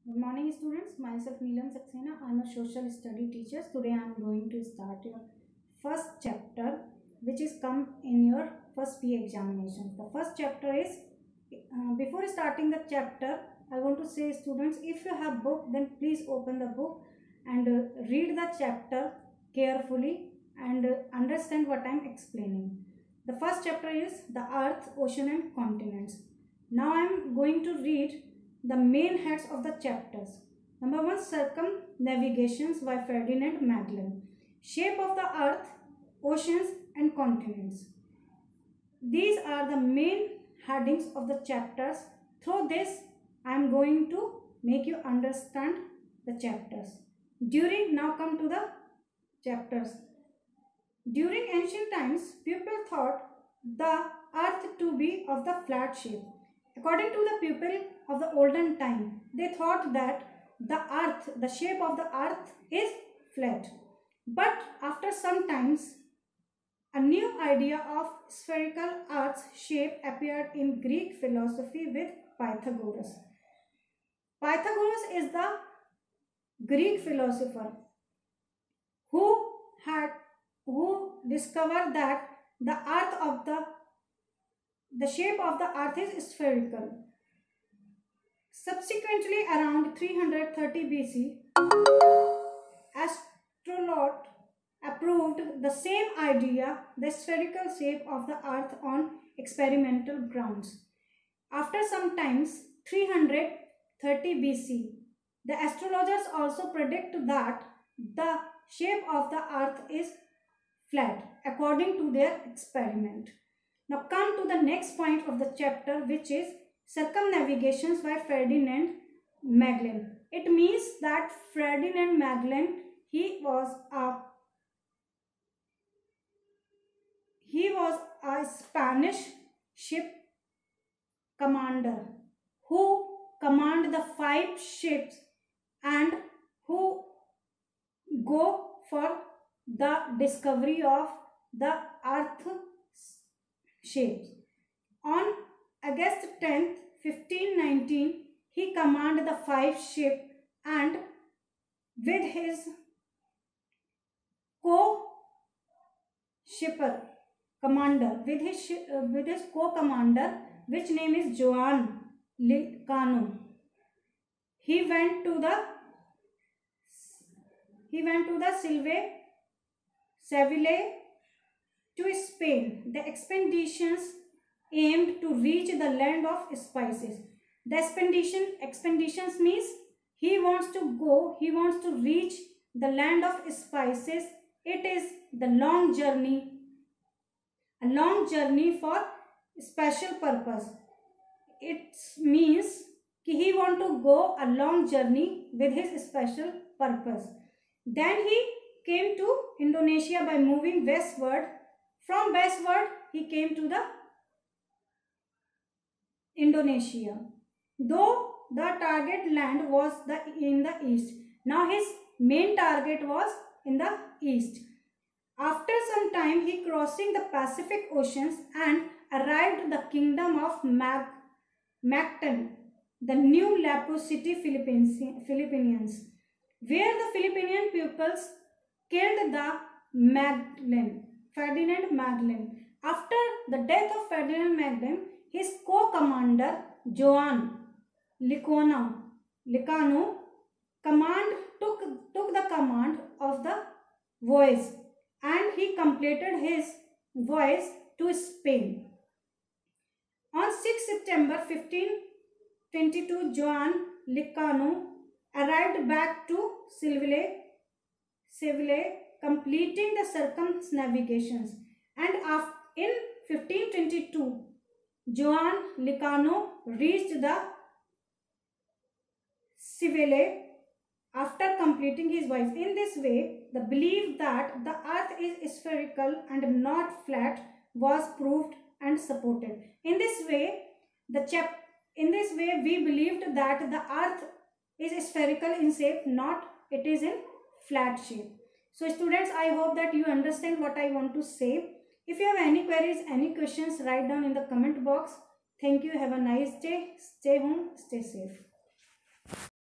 Good morning, students. Myself Neelam Saxena. I am a social study teacher. Today I am going to start your first chapter, which is come in your first PA examination. The first chapter is before starting the chapter, I want to say, students, if you have book, then please open the book and read the chapter carefully and understand what I am explaining. The first chapter is the Earth, Ocean and Continents. Now I am going to read the main heads of the chapters. Number 1, Circumnavigations by Ferdinand Magellan. Shape of the Earth, Oceans and Continents. These are the main headings of the chapters. Through this, I am going to make you understand the chapters. Now come to the chapters. During ancient times, people thought the earth to be of the flat shape. According to the people of the olden time, they thought that the shape of the earth is flat. But after some times, a new idea of spherical earth's shape appeared in Greek philosophy with Pythagoras. Pythagoras is the Greek philosopher who discovered that the shape of the earth is spherical. Subsequently, around 330 BC, Aristotle approved the same idea, the spherical shape of the earth, on experimental grounds. After some times, 330 BC, the astrologers also predict that the shape of the earth is flat according to their experiment. Now come to the next point of the chapter, which is Circumnavigations by Ferdinand Magellan. It means that Ferdinand Magellan, he was a Spanish ship commander who command the 5 ships and who go for the discovery of the earth shapes. On August 10th, 1519, he commanded the 5 ships and with his co-shipper commander, with his co-commander, which name is Joan Licano, he went to the Seville to Spain. The expeditions aimed to reach the land of spices. The expeditions means he wants to reach the land of spices. It is a long journey for special purpose. It means he want to go a long journey with his special purpose. Then he came to Indonesia by moving westward. From westward, he came to the Indonesia. Though the target land was in the east. Now his main target was in the east. After some time, he crossing the Pacific Oceans and arrived at the kingdom of Mactan, the new Lapu city, Philippines, where the Filipinian peoples killed the Ferdinand Magellan. After the death of Ferdinand Magellan, his co-commander Joan Licano took the command of the voyage, and he completed his voyage to Spain. On 6 September 1522, Joan Licano arrived back to Seville, completing the circumnavigations. And in 1522, Joan Licano reached the Seville after completing his voyage. In this way, the belief that the earth is spherical and not flat was proved and supported. In this way, we believed that the earth is spherical in shape, not it is in flat shape. So students, I hope that you understand what I want to say. If you have any queries, any questions, write down in the comment box. Thank you. Have a nice day. Stay home. Stay safe.